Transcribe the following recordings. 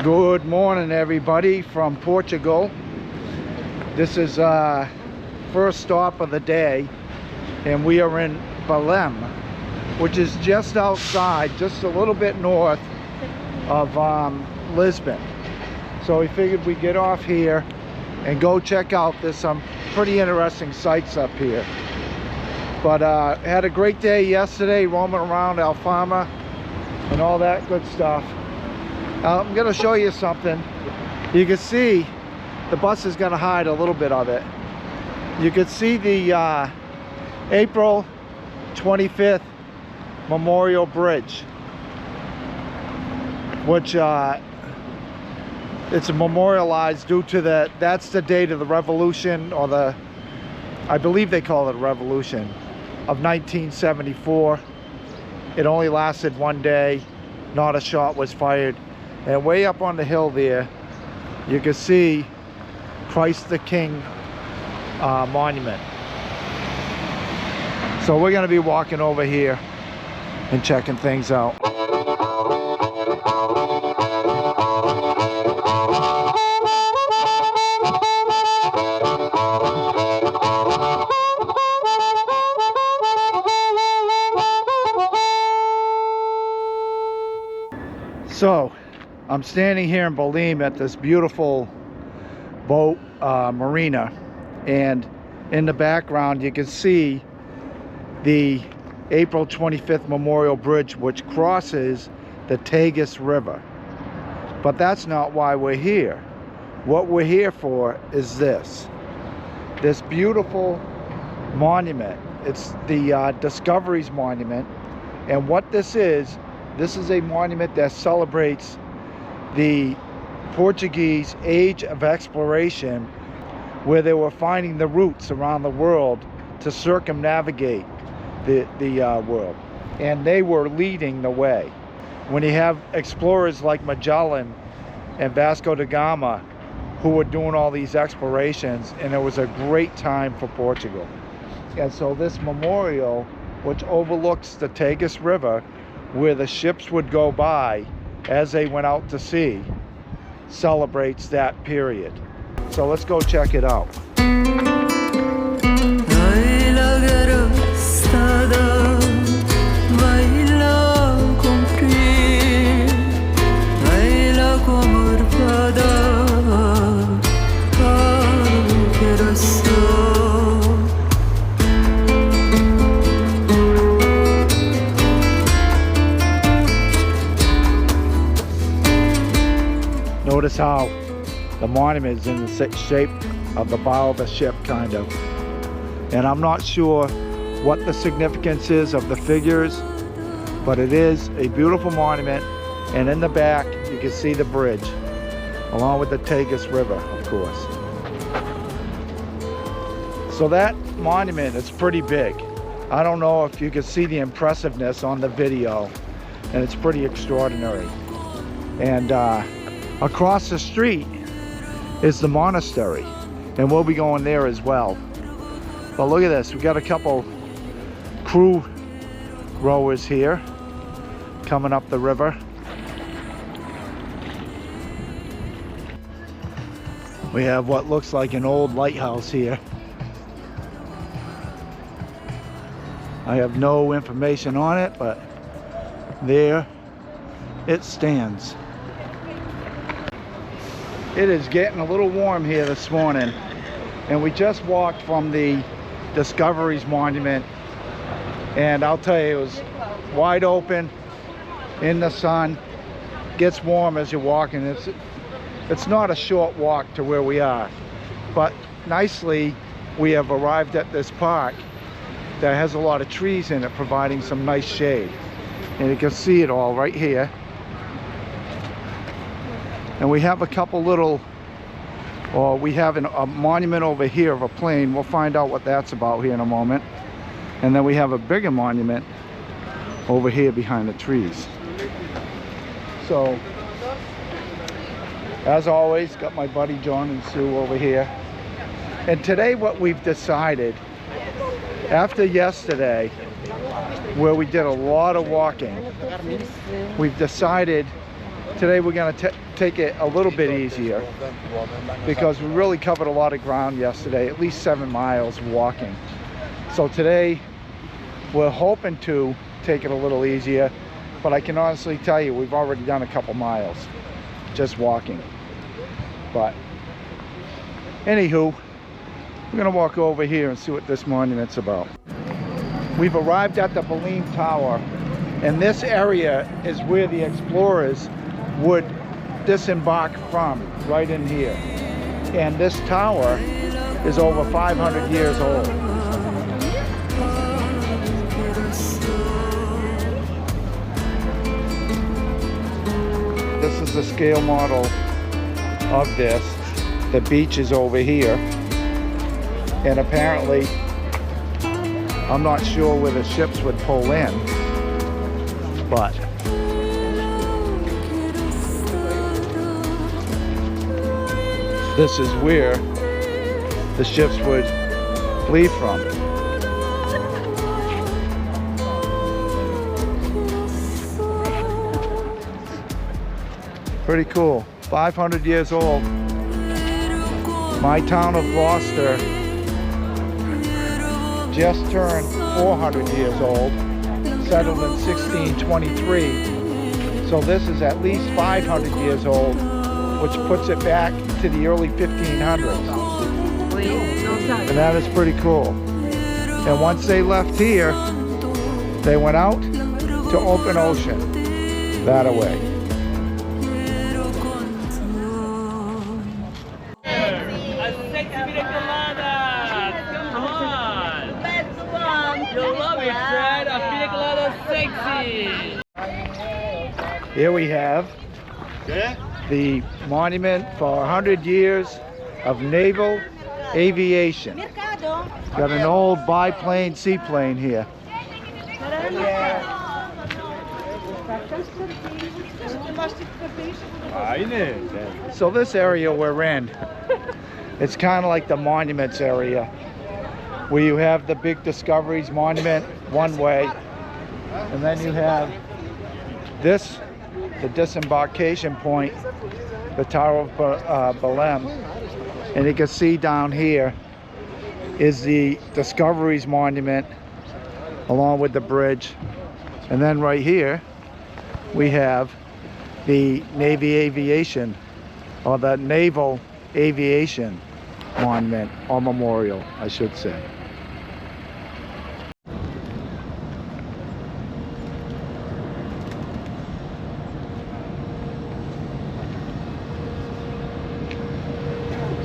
Good morning, everybody from Portugal. This is first stop of the day, and we are in Belém, which is just outside, just a little bit north of Lisbon. So we figured we'd get off here and go check out. There's some pretty interesting sights up here. But had a great day yesterday roaming around Alfama and all that good stuff. I'm going to show you something. You can see the bus is going to hide a little bit of it. You can see the April 25th Memorial Bridge, which it's memorialized due to that's the date of the revolution, or I believe they call it a revolution, of 1974. It only lasted one day, not a shot was fired. And way up on the hill there, you can see Christ the King monument. So we're going to be walking over here and checking things out. So I'm standing here in Belém at this beautiful boat marina, and in the background you can see the April 25th Memorial Bridge, which crosses the Tagus River. But that's not why we're here. What we're here for is this beautiful monument. It's the Discoveries Monument, and what this is a monument that celebrates the Portuguese age of exploration, where they were finding the routes around the world to circumnavigate the world, and they were leading the way. When you have explorers like Magellan and Vasco da Gama who were doing all these explorations, and it was a great time for Portugal. And so this memorial, which overlooks the Tagus River, where the ships would go by as they went out to sea, celebrates that period. So let's go check it out. Notice how the monument is in the shape of the bow of a ship, kind of. And I'm not sure what the significance is of the figures, but it is a beautiful monument. And in the back, you can see the bridge, along with the Tagus River, of course. So that monument is pretty big. I don't know if you can see the impressiveness on the video, and it's pretty extraordinary. And across the street is the monastery, and we'll be going there as well. But look at this, we got a couple crew rowers here coming up the river. We have what looks like an old lighthouse here. I have no information on it, but there it stands. It is getting a little warm here this morning, and we just walked from the Discoveries Monument, and I'll tell you, it was wide open in the sun. Gets warm as you're walking. It's not a short walk to where we are, but nicely we have arrived at this park that has a lot of trees in it, providing some nice shade, and you can see it all right here. And we have a couple little, we have a monument over here of a plane. We'll find out what that's about here in a moment. And then we have a bigger monument over here behind the trees. So, as always, got my buddy John and Sue over here. And today what we've decided, after yesterday, where we did a lot of walking, we've decided today we're going to take it a little bit easier because we really covered a lot of ground yesterday, at least 7 miles walking. So today we're hoping to take it a little easier, but I can honestly tell you we've already done a couple miles just walking. But anywho, we're gonna walk over here and see what this monument's about. We've arrived at the Belém Tower, and this area is where the explorers would disembark from, right in here. And this tower is over 500 years old. This is the scale model of this. The beach is over here, and apparently I'm not sure where the ships would pull in, but this is where the ships would leave from. Pretty cool. 500 years old. My town of Gloucester just turned 400 years old, settled in 1623. So this is at least 500 years old, which puts it back to the early 1500s. And that is pretty cool. And once they left here, they went out to open ocean that away. Here we have the monument for 100 years of naval aviation. Got an old biplane seaplane here. So this area we're in, it's kind of like the monuments area, where you have the big Discoveries monument one way, and then you have this, the disembarkation point, the Tower of Belém. And you can see down here is the Discoveries monument along with the bridge. And then right here we have the Navy Aviation, or the Naval Aviation monument, or memorial, I should say.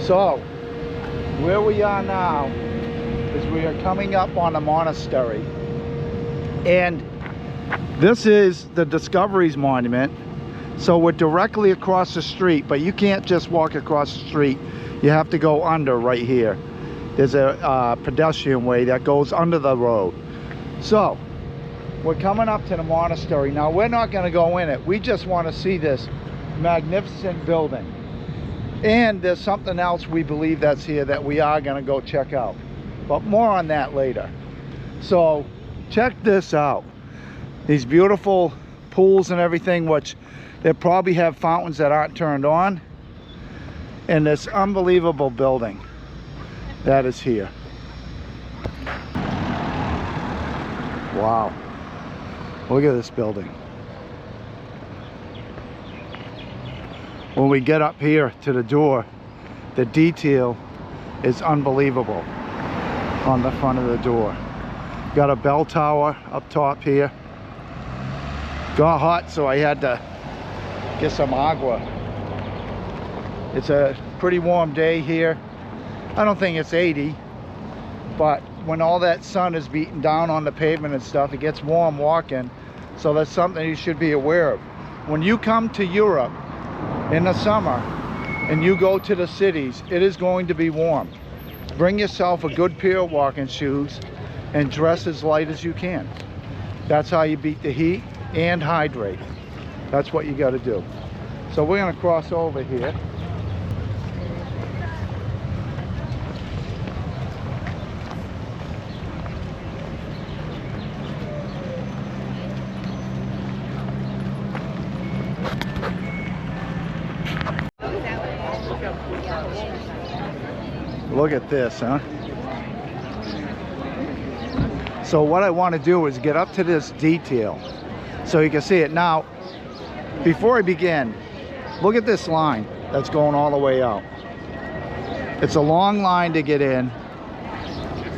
So, where we are now is we are coming up on a monastery. And this is the Discoveries Monument. So we're directly across the street, but you can't just walk across the street. You have to go under right here. There's a pedestrian way that goes under the road. So, we're coming up to the monastery. Now, we're not going to go in it. We just want to see this magnificent building. And there's something else we believe that's here that we are going to go check out. But more on that later. So check this out. These beautiful pools and everything, which they probably have fountains that aren't turned on. And this unbelievable building that is here. Wow. Look at this building. When we get up here to the door, the detail is unbelievable on the front of the door. Got a bell tower up top here. Got hot, so I had to get some agua. It's a pretty warm day here. I don't think it's 80, but when all that sun is beating down on the pavement and stuff, it gets warm walking. So that's something you should be aware of. When you come to Europe in the summer and you go to the cities, it is going to be warm. Bring yourself a good pair of walking shoes and dress as light as you can. That's how you beat the heat and hydrate. That's what you got to do. So we're going to cross over here. Look at this, huh? So what I want to do is get up to this detail so you can see it. Now, before I begin, look at this line that's going all the way out. It's a long line to get in.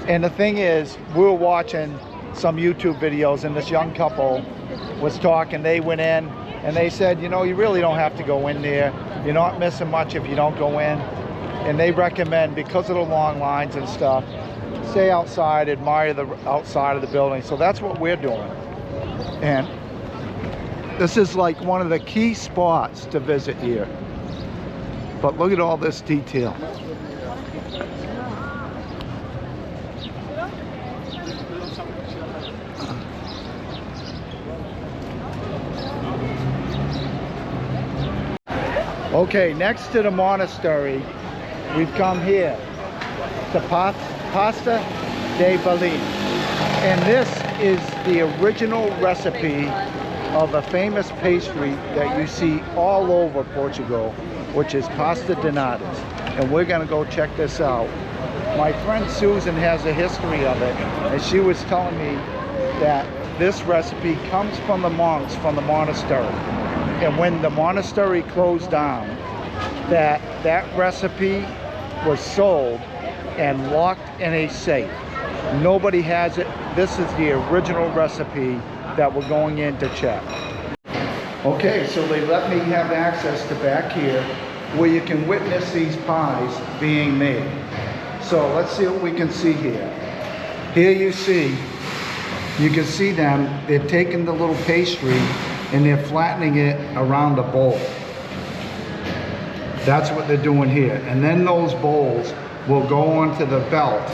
And the thing is, we were watching some YouTube videos and this young couple was talking. They went in and they said, you know, you really don't have to go in there. You're not missing much if you don't go in. And they recommend, because of the long lines and stuff, stay outside, admire the outside of the building. So that's what we're doing. And this is like one of the key spots to visit here. But look at all this detail. Okay, next to the monastery, we've come here to Pasta de Belém. And this is the original recipe of a famous pastry that you see all over Portugal, which is pasta de natas. And we're gonna go check this out. My friend Susan has a history of it, and she was telling me that this recipe comes from the monks from the monastery. And when the monastery closed down, that recipe was sold and locked in a safe. Nobody has it. This is the original recipe that we're going in to check. Okay, so they let me have access to back here where you can witness these pies being made. So let's see what we can see here. Here you can see them. They're taking the little pastry and they're flattening it around a bowl. That's what they're doing here. And then those bowls will go onto the belt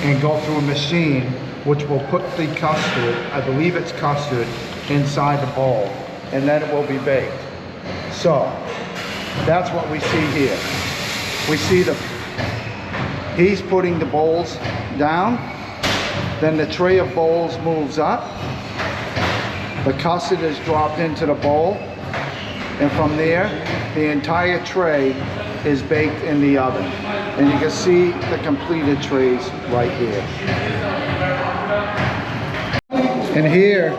and go through a machine which will put the custard, I believe it's custard, inside the bowl. And then it will be baked. So that's what we see here. We see he's putting the bowls down. Then the tray of bowls moves up. The custard is dropped into the bowl, and from there, the entire tray is baked in the oven. And you can see the completed trays right here. And here,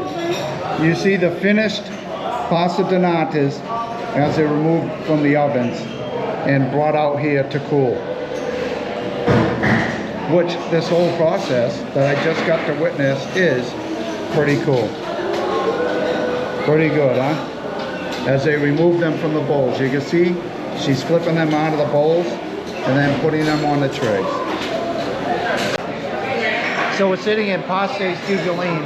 you see the finished pasta de natas as they're removed from the ovens and brought out here to cool. Which this whole process that I just got to witness is pretty cool. Pretty good, huh? As they remove them from the bowls. You can see she's flipping them out of the bowls and then putting them on the trays. So we're sitting in Pastries de Belém,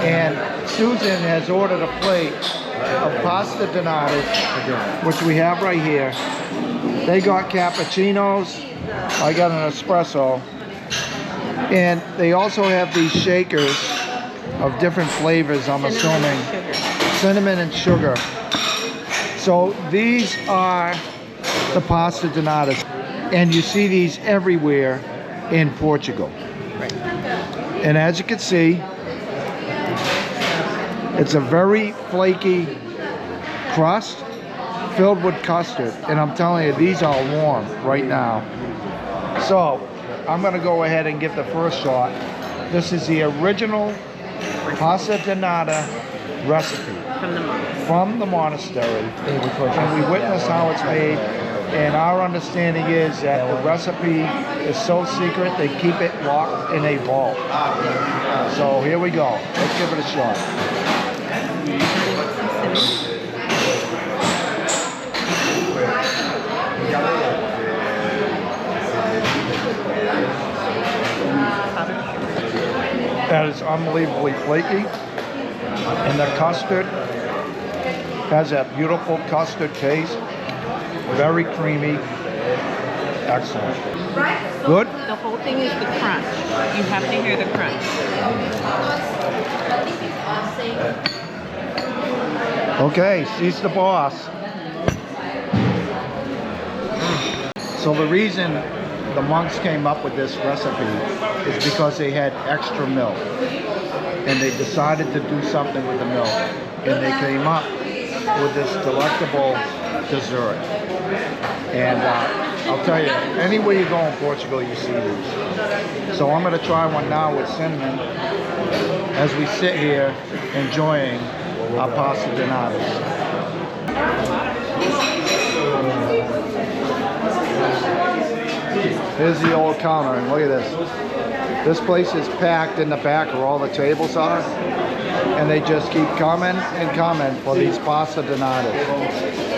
and Susan has ordered a plate of pasta de natas, which we have right here. They got cappuccinos, I got an espresso, and they also have these shakers of different flavors, I'm assuming. Cinnamon and sugar. So these are the pasta de natas, and you see these everywhere in Portugal. Right. And as you can see, it's a very flaky crust filled with custard, and I'm telling you, these are warm right now. So I'm going to go ahead and give the first shot. This is the original pasta de nata recipe from the monastery, and we witness how it's made. And our understanding is that the recipe is so secret they keep it locked in a vault. So here we go. Let's give it a shot. That is unbelievably flaky, and the custard has that beautiful custard taste. Very creamy. Excellent. Good? The whole thing is the crunch. You have to hear the crunch. Okay, she's the boss. So the reason the monks came up with this recipe is because they had extra milk. And they decided to do something with the milk. And they came up with this delectable dessert. And I'll tell you, anywhere you go in Portugal, you see these. So I'm going to try one now with cinnamon as we sit here enjoying our pasta donatas. Here's the old counter, and look at this. This place is packed in the back where all the tables are, and they just keep coming and coming for these pasta donatas.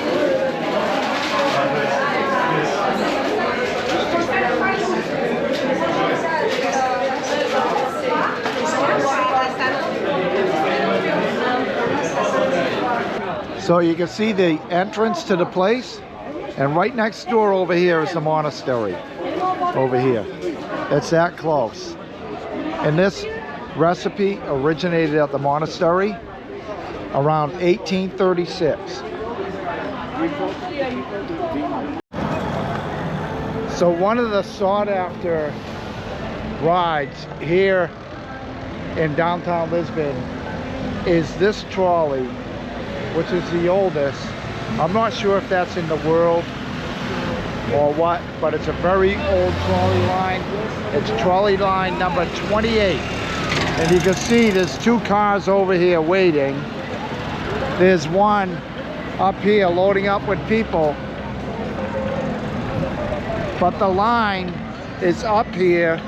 So you can see the entrance to the place, and right next door over here is the monastery. Over here. It's that close. And this recipe originated at the monastery around 1836. So one of the sought after rides here in downtown Lisbon is this trolley, which is the oldest. I'm not sure if that's in the world or what, but it's a very old trolley line. It's trolley line number 28. And you can see there's two cars over here waiting. There's one up here loading up with people. But the line is up here,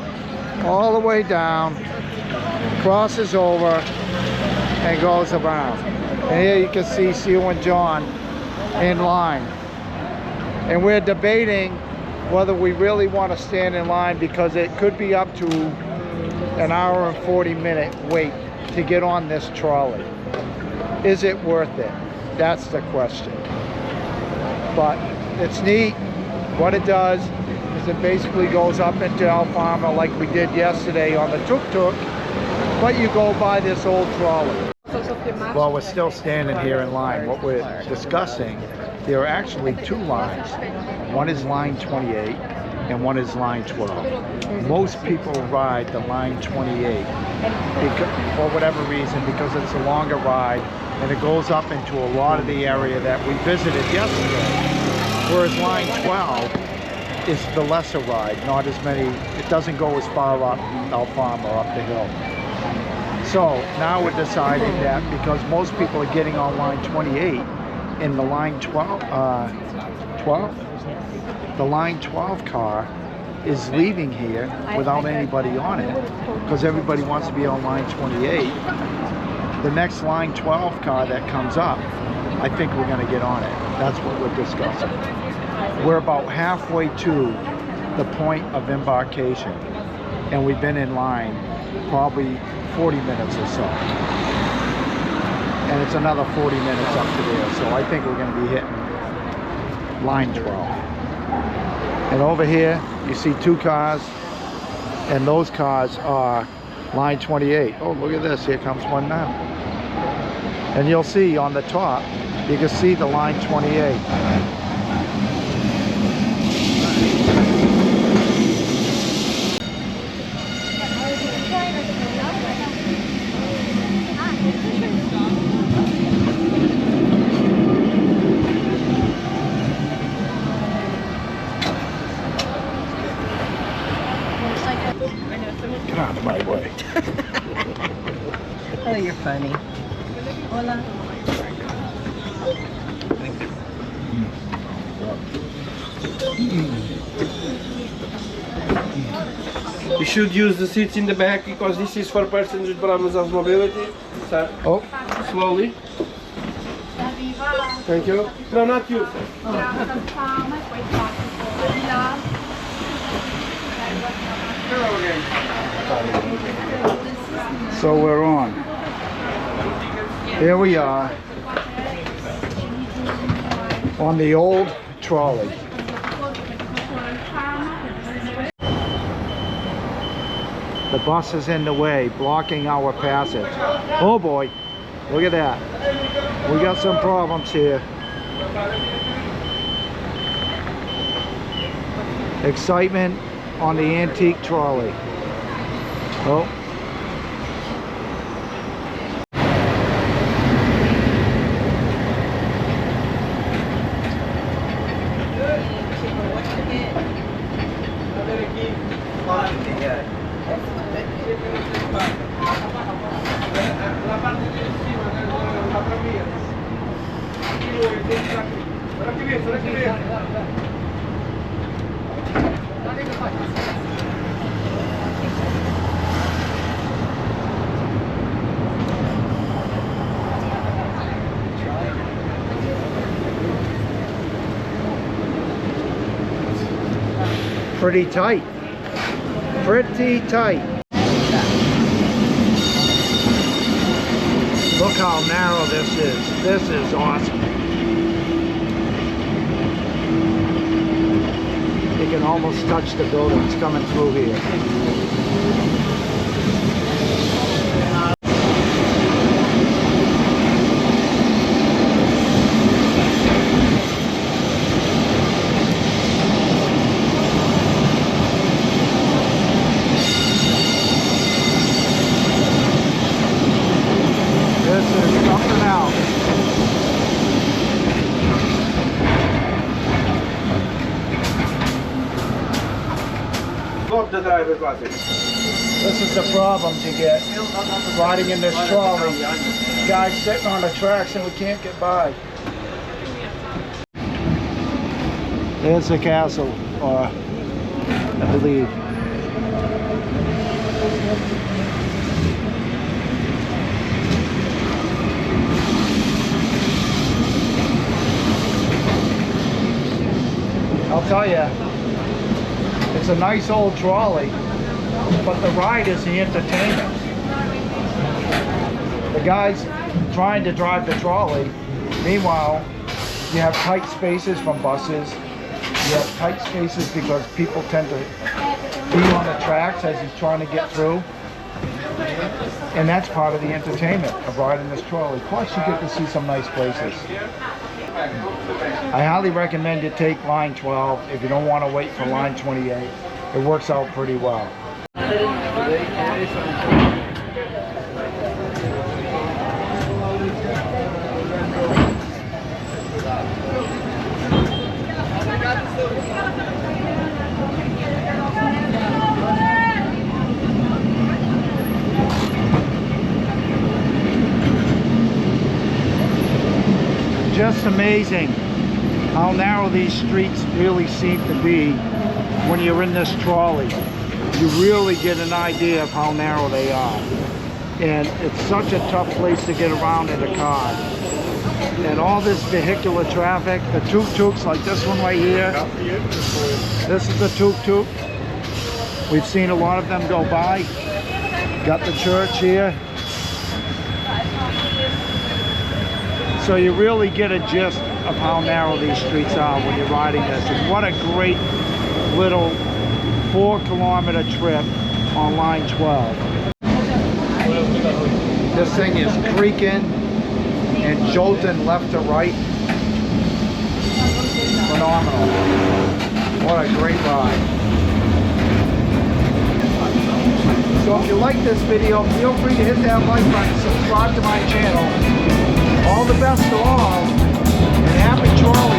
all the way down, crosses over, and goes around. And here you can see Sue and John in line. And we're debating whether we really want to stand in line, because it could be up to an hour and 40-minute wait to get on this trolley. Is it worth it? That's the question. But it's neat. What it does is it basically goes up into Alfama like we did yesterday on the tuk-tuk, but you go by this old trolley. Well, we're still standing here in line. What we're discussing, there are actually two lines. One is line 28 and one is line 12. Most people ride the line 28 because, for whatever reason, because it's a longer ride and it goes up into a lot of the area that we visited yesterday. Whereas line 12 is the lesser ride, not as many, it doesn't go as far up Alfama or up the hill. So now we're deciding that because most people are getting on line 28 in the line 12, the line 12 car is leaving here without anybody on it because everybody wants to be on line 28. The next line 12 car that comes up, I think we're going to get on it. That's what we're discussing. We're about halfway to the point of embarkation, and we've been in line probably 40 minutes or so. And it's another 40 minutes up to there, so I think we're going to be hitting line 12. And over here, you see two cars, and those cars are line 28. Oh, look at this, here comes one now. And you'll see on the top, you can see the line 28. Get out of my way. Oh, you're funny. Hola. You should use the seats in the back because this is for persons with problems of mobility. So, Oh, slowly. Thank you. No, not you. so we're on. Here we are on the old trolley. The bus is in the way, blocking our passage. Oh boy, look at that. We got some problems here. Excitement on the antique trolley. Oh. La parte di cima della tramvia. Guarda che viene. Pretty tight. Pretty tight. Look how narrow this is. This is awesome. You can almost touch the buildings coming through here. The driver classic. This is the problems you get riding in this trolley. Guys sitting on the tracks and we can't get by. There's the castle, I believe. I'll tell you, it's a nice old trolley, but the ride is the entertainment. The guy's trying to drive the trolley. Meanwhile, you have tight spaces from buses. You have tight spaces because people tend to be on the tracks as he's trying to get through. And that's part of the entertainment of riding this trolley. Plus, you get to see some nice places. I highly recommend you take line 12 if you don't want to wait for line 28. It works out pretty well. Just amazing how narrow these streets really seem to be when you're in this trolley. You really get an idea of how narrow they are. And it's such a tough place to get around in a car. And all this vehicular traffic, the tuk-tuks like this one right here. This is a tuk-tuk. We've seen a lot of them go by. Got the church here. So you really get a gist of how narrow these streets are when you're riding this. And what a great little 4-kilometer trip on line 12. This thing is creaking and jolting left to right. Phenomenal. What a great ride. So if you like this video, feel free to hit that like button, subscribe to my channel. All the best to all, and happy trolley.